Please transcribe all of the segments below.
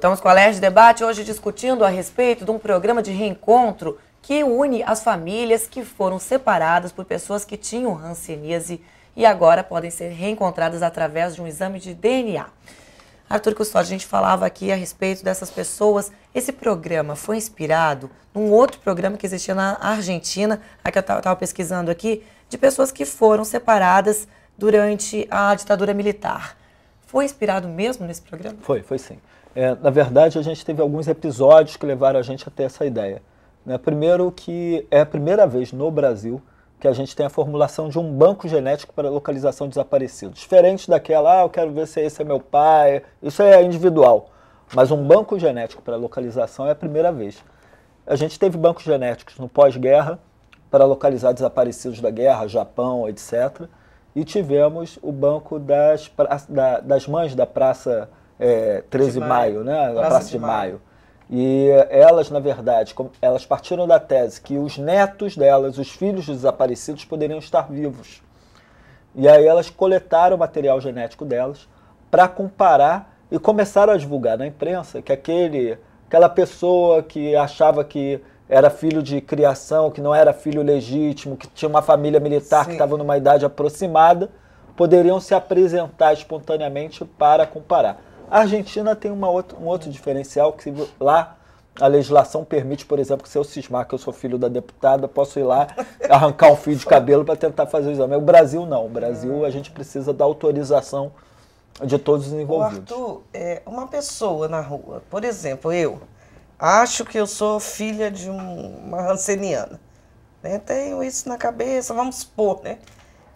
Voltamos com o Alerj Debate, hoje discutindo a respeito de um programa de reencontro que une as famílias que foram separadas por pessoas que tinham hanseníase e agora podem ser reencontradas através de um exame de DNA. Arthur Custódio, a gente falava aqui a respeito dessas pessoas. Esse programa foi inspirado num outro programa que existia na Argentina, que eu estava pesquisando aqui, de pessoas que foram separadas durante a ditadura militar. Foi inspirado mesmo nesse programa? Foi sim. Na verdade, a gente teve alguns episódios que levaram a gente a ter essa ideia. Primeiro que é a primeira vez no Brasil que a gente tem a formulação de um banco genético para localização de desaparecidos. Diferente daquela, eu quero ver se esse é meu pai, isso é individual. Mas um banco genético para localização é a primeira vez. A gente teve bancos genéticos no pós-guerra para localizar desaparecidos da guerra, Japão, etc. E tivemos o banco das mães da Praça 13 de Maio, né? Da Praça de Maio. E elas, na verdade, elas partiram da tese que os netos delas, os filhos dos desaparecidos, poderiam estar vivos. E aí elas coletaram o material genético delas para comparar e começaram a divulgar na imprensa que aquela pessoa que achava que era filho de criação, que não era filho legítimo, que tinha uma família militar que estava numa idade aproximada, poderiam se apresentar espontaneamente para comparar. A Argentina tem um outro diferencial, que lá a legislação permite, por exemplo, que se eu cismar que eu sou filho da deputada, posso ir lá arrancar um fio de cabelo para tentar fazer o exame. O Brasil não. O Brasil a gente precisa da autorização de todos os envolvidos. Arthur, uma pessoa na rua, por exemplo, eu acho que eu sou filha de uma hanseniana, né? Tenho isso na cabeça, vamos supor, né?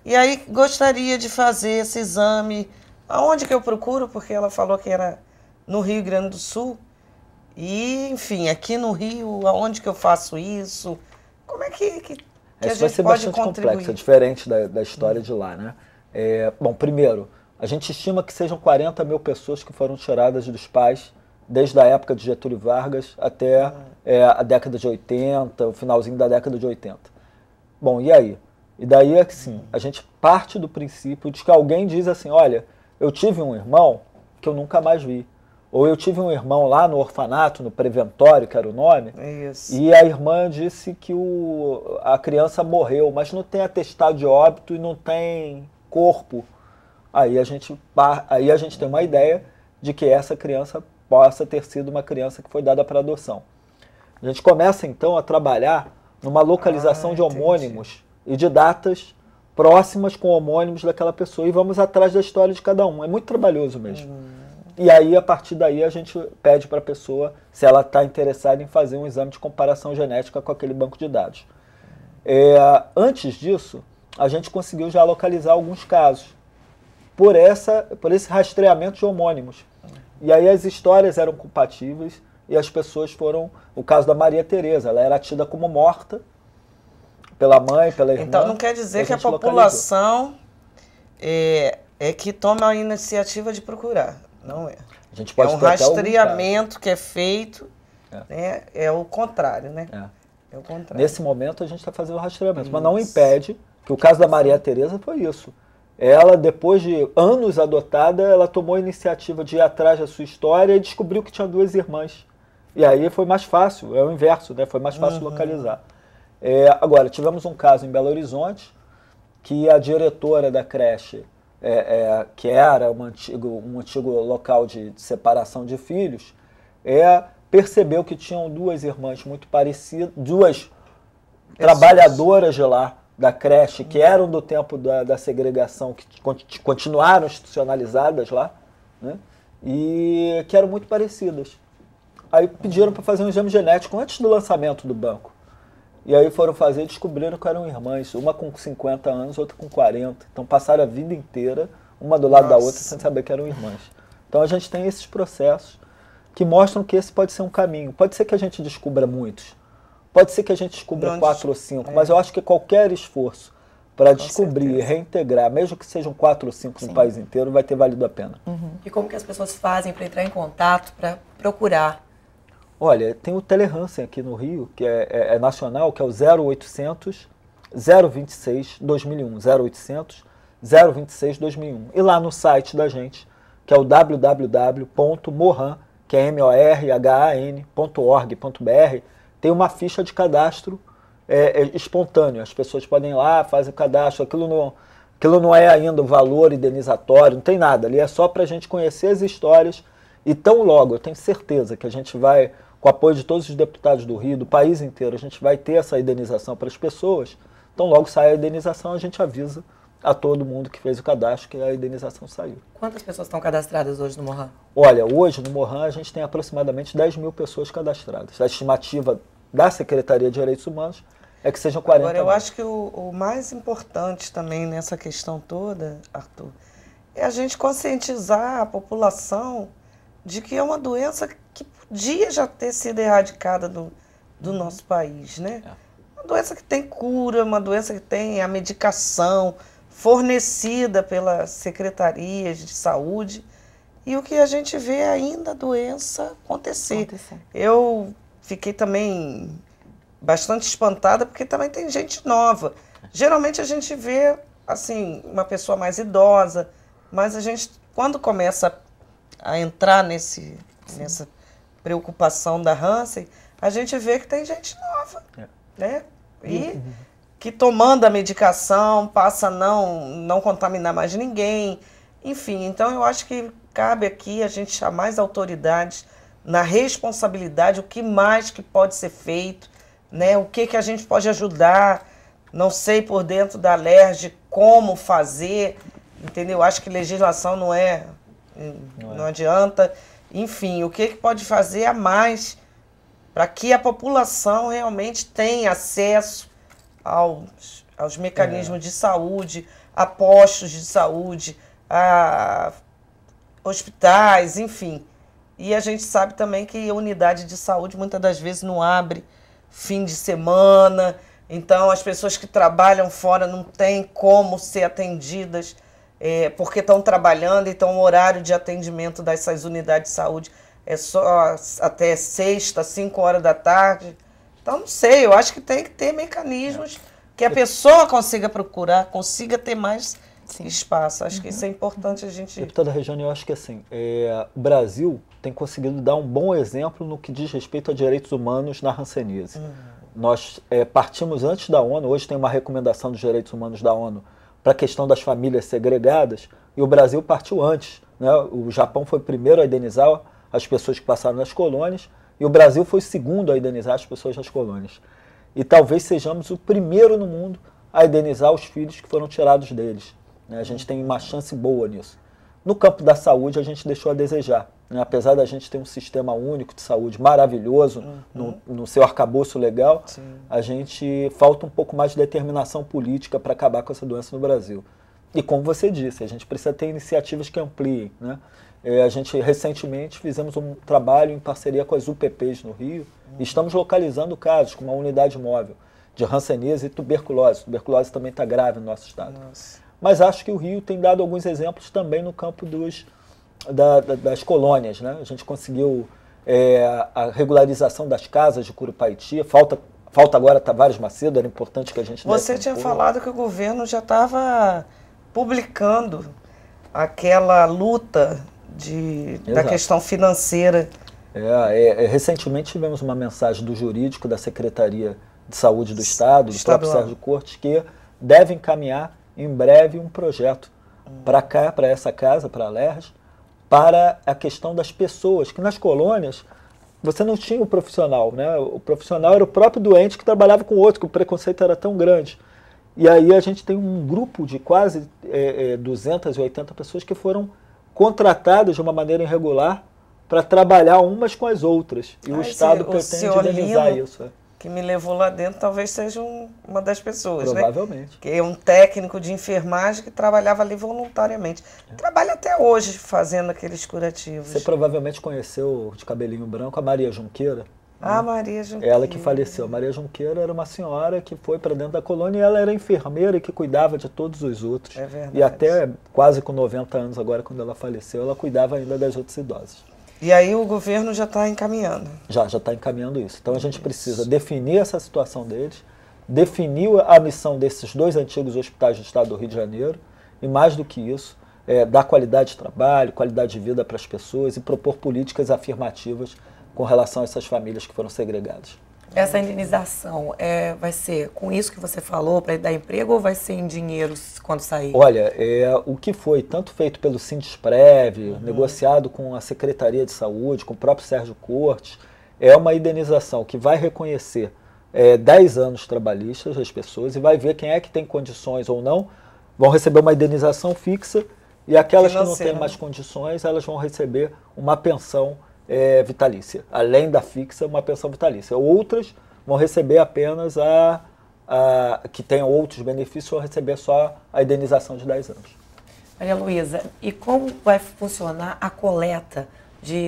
E aí gostaria de fazer esse exame. Aonde que eu procuro? Porque ela falou que era no Rio Grande do Sul. E, enfim, aqui no Rio, aonde que eu faço isso? Como é que a gente pode contribuir? Isso vai ser bastante complexo, é diferente da história de lá, né? Bom, primeiro, a gente estima que sejam 40 mil pessoas que foram tiradas dos pais desde a época de Getúlio Vargas até a década de 80, o finalzinho da década de 80. Bom, e aí? E daí é que sim, a gente parte do princípio de que alguém diz assim, olha, eu tive um irmão que eu nunca mais vi. Ou eu tive um irmão lá no orfanato, no preventório, que era o nome, e a irmã disse que a criança morreu, mas não tem atestado de óbito e não tem corpo. Aí a gente tem uma ideia de que essa criança possa ter sido uma criança que foi dada para adoção. A gente começa então a trabalhar numa localização de homônimos e de datas próximas com homônimos daquela pessoa e vamos atrás da história de cada um. É muito trabalhoso mesmo. E aí, a partir daí, a gente pede para a pessoa se ela está interessada em fazer um exame de comparação genética com aquele banco de dados. Antes disso, a gente conseguiu já localizar alguns casos por esse rastreamento de homônimos. E aí as histórias eram compatíveis e as pessoas foram... O caso da Maria Tereza, ela era tida como morta pela mãe, pela irmã. Então não quer dizer que a população é que toma a iniciativa de procurar, não é? A gente pode um rastreamento que é feito, né? É o contrário, né? É o contrário. Nesse momento a gente está fazendo o rastreamento, mas não impede que o caso da Maria Tereza foi isso. Ela, depois de anos adotada, ela tomou a iniciativa de ir atrás da sua história e descobriu que tinha 2 irmãs. E aí foi mais fácil, é o inverso, né? Foi mais fácil localizar. Agora, tivemos um caso em Belo Horizonte, que a diretora da creche, que era um antigo local de separação de filhos, percebeu que tinham 2 irmãs muito parecidas, 2 trabalhadoras de lá, da creche, que eram do tempo da segregação, que continuaram institucionalizadas lá, né? E que eram muito parecidas. Aí pediram para fazer um exame genético antes do lançamento do banco. E aí foram fazer e descobriram que eram irmãs, uma com 50 anos, outra com 40. Então passaram a vida inteira, uma do lado da outra, sem saber que eram irmãs. Então a gente tem esses processos que mostram que esse pode ser um caminho. Pode ser que a gente descubra muitos, pode ser que a gente descubra 4 ou 5, mas eu acho que qualquer esforço para descobrir e reintegrar, mesmo que sejam 4 ou 5 no país inteiro, vai ter valido a pena. E como que as pessoas fazem para entrar em contato, para procurar? Olha, tem o Telehansen aqui no Rio, que é nacional, que é o 0800 026 2001, 0800 026 2001. E lá no site da gente, que é o www.mohan, que é morhan.org.br, tem uma ficha de cadastro espontâneo. As pessoas podem ir lá, fazem o cadastro, aquilo não é ainda o valor indenizatório, não tem nada. Ali é só para a gente conhecer as histórias. E tão logo, eu tenho certeza que a gente vai, com o apoio de todos os deputados do Rio, do país inteiro, a gente vai ter essa indenização para as pessoas. Então logo sai a indenização, a gente avisa a todo mundo que fez o cadastro que a indenização saiu. Quantas pessoas estão cadastradas hoje no Morhan? Olha, hoje no Morhan a gente tem aproximadamente 10 mil pessoas cadastradas. A estimativa da Secretaria de Direitos Humanos é que sejam 40 Agora, eu mil. acho que o mais importante também nessa questão toda, Arthur, é a gente conscientizar a população de que é uma doença que podia já ter sido erradicada do nosso país, né? Uma doença que tem cura, uma doença que tem a medicação fornecida pelas secretarias de saúde, e o que a gente vê ainda a doença acontecer. Eu fiquei também bastante espantada, porque também tem gente nova. Geralmente a gente vê, assim, uma pessoa mais idosa, mas a gente, quando começa a entrar nessa preocupação da Hansen, a gente vê que tem gente nova, né? E que tomando a medicação passa a não contaminar mais ninguém. Enfim, então eu acho que cabe aqui a gente chamar as autoridades na responsabilidade, o que mais que pode ser feito, né? O que a gente pode ajudar, não sei por dentro da Alerj como fazer, entendeu? Acho que legislação não adianta. Enfim, o que pode fazer a mais para que a população realmente tenha acesso aos mecanismos de saúde, a postos de saúde, a hospitais, enfim. E a gente sabe também que a unidade de saúde muitas das vezes não abre fim de semana, então as pessoas que trabalham fora não têm como ser atendidas porque estão trabalhando, então o horário de atendimento dessas unidades de saúde é só até sexta, 5 horas da tarde. Então, não sei, eu acho que tem que ter mecanismos que a pessoa consiga procurar, consiga ter mais espaço. Acho que isso é importante a gente... Deputada Regiane, eu acho que assim, o Brasil tem conseguido dar um bom exemplo no que diz respeito a direitos humanos na hanseníase. Nós partimos antes da ONU, hoje tem uma recomendação dos direitos humanos da ONU para a questão das famílias segregadas, e o Brasil partiu antes, né? O Japão foi o primeiro a indenizar as pessoas que passaram nas colônias, e o Brasil foi o segundo a indenizar as pessoas nas colônias. E talvez sejamos o primeiro no mundo a indenizar os filhos que foram tirados deles, né? A gente tem uma chance boa nisso. No campo da saúde, a gente deixou a desejar, né? Apesar da gente ter um sistema único de saúde maravilhoso no seu arcabouço legal, a gente falta um pouco mais de determinação política para acabar com essa doença no Brasil. E como você disse, a gente precisa ter iniciativas que ampliem, né? A gente recentemente fizemos um trabalho em parceria com as UPPs no Rio, e estamos localizando casos com uma unidade móvel de hanseníase e tuberculose. Tuberculose também está grave no nosso estado. Mas acho que o Rio tem dado alguns exemplos também no campo das colônias, né? A gente conseguiu a regularização das casas de Curupaiti, falta agora Tavares Macedo, era importante que a gente... Você tinha falado que o governo já estava publicando aquela luta da questão financeira. Recentemente tivemos uma mensagem do jurídico da Secretaria de Saúde do Estado, do próprio Sérgio Cortes, que deve encaminhar em breve um projeto para cá, para essa casa, para a Alerj, para a questão das pessoas, que nas colônias você não tinha o profissional, né? O profissional era o próprio doente que trabalhava com o outro, que o preconceito era tão grande. E aí a gente tem um grupo de quase 280 pessoas que foram contratadas de uma maneira irregular para trabalhar umas com as outras. E o Estado pretende indenizar isso. Que me levou lá dentro, talvez seja uma das pessoas, provavelmente, né? Que é um técnico de enfermagem que trabalhava ali voluntariamente. Trabalha até hoje fazendo aqueles curativos. Você provavelmente conheceu, de cabelinho branco, a Maria Junqueira. Ah, né? Maria Junqueira. Ela que faleceu. Maria Junqueira era uma senhora que foi para dentro da colônia e ela era enfermeira e que cuidava de todos os outros. É verdade. E até quase com 90 anos agora, quando ela faleceu, ela cuidava ainda das outras idosas. E aí o governo já está encaminhando. Já está encaminhando isso. Então a gente precisa definir essa situação deles, definir a missão desses 2 antigos hospitais do Estado do Rio de Janeiro, e mais do que isso, dar qualidade de trabalho, qualidade de vida para as pessoas e propor políticas afirmativas com relação a essas famílias que foram segregadas. Essa indenização vai ser com isso que você falou para dar emprego ou vai ser em dinheiro quando sair? Olha, o que foi tanto feito pelo Sindusprev, negociado com a Secretaria de Saúde, com o próprio Sérgio Cortes, é uma indenização que vai reconhecer 10 anos trabalhistas das pessoas e vai ver quem é que tem condições ou não, vão receber uma indenização fixa e aquelas que não têm mais condições, elas vão receber uma pensão vitalícia. Além da fixa, uma pensão vitalícia. Outras vão receber apenas que tenham outros benefícios, vão receber só a indenização de 10 anos. Maria Luísa, e como vai funcionar a coleta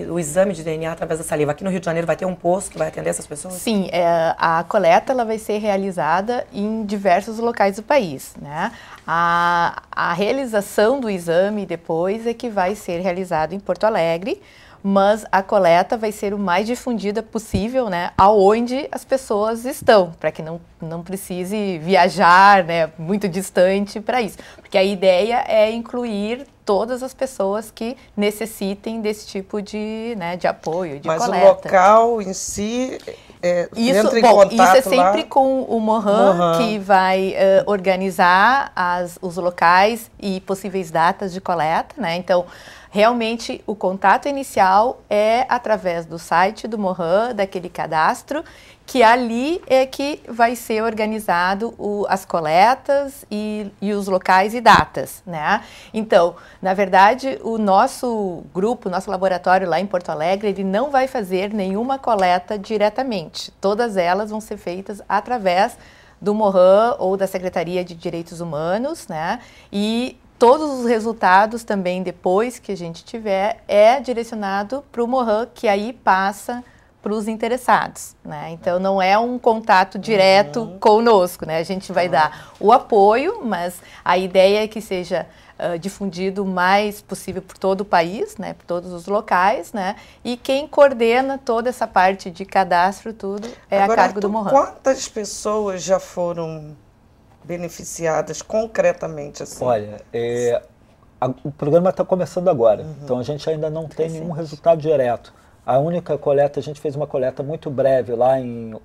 do exame de DNA através da saliva? Aqui no Rio de Janeiro vai ter um posto que vai atender essas pessoas? Sim, a coleta ela vai ser realizada em diversos locais do país, né? A realização do exame depois é que vai ser realizado em Porto Alegre, mas a coleta vai ser o mais difundida possível, né, aonde as pessoas estão, para que não precise viajar, né, muito distante para isso. Porque a ideia é incluir todas as pessoas que necessitem desse tipo de apoio, de coleta. Mas o local em si entra em contato isso é sempre lá com o Mohan, que vai organizar os locais e possíveis datas de coleta, né? Então, realmente, o contato inicial é através do site do Mohan, daquele cadastro, que ali é que vai ser organizado as coletas e os locais e datas, né? Então, na verdade, o nosso grupo, nosso laboratório lá em Porto Alegre, ele não vai fazer nenhuma coleta diretamente. Todas elas vão ser feitas através do Mohan ou da Secretaria de Direitos Humanos, né? E todos os resultados também, depois que a gente tiver, direcionado para o Mohan, que aí passa para os interessados, né? Então, não é um contato direto conosco, né? A gente vai dar o apoio, mas a ideia é que seja difundido o mais possível por todo o país, né? Por todos os locais, né? E quem coordena toda essa parte de cadastro, tudo, a cargo do Mohan. Quantas pessoas já foram beneficiadas concretamente assim? Olha, o programa está começando agora, então a gente ainda não tem nenhum resultado direto. A única coleta, a gente fez uma coleta muito breve lá em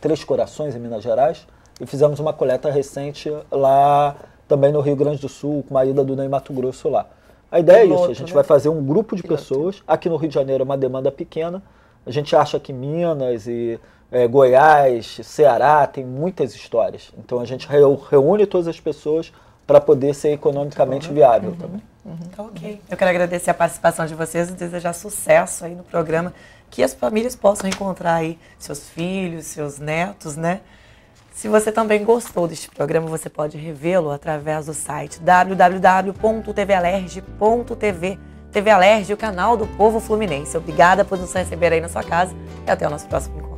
Três Corações, em Minas Gerais, e fizemos uma coleta recente lá também no Rio Grande do Sul, com uma ida do Ney Mato Grosso lá. A ideia é isso, a gente vai fazer um grupo de pessoas, aqui no Rio de Janeiro é uma demanda pequena, a gente acha que Minas e Goiás, Ceará, tem muitas histórias. Então a gente reúne todas as pessoas para poder ser economicamente viável também. Tá ok. Eu quero agradecer a participação de vocês e desejar sucesso aí no programa, que as famílias possam encontrar aí seus filhos, seus netos, né? Se você também gostou deste programa, você pode revê-lo através do site www.tvalerj.tv. TV Alerj, o canal do povo fluminense. Obrigada por nos receber aí na sua casa e até o nosso próximo encontro.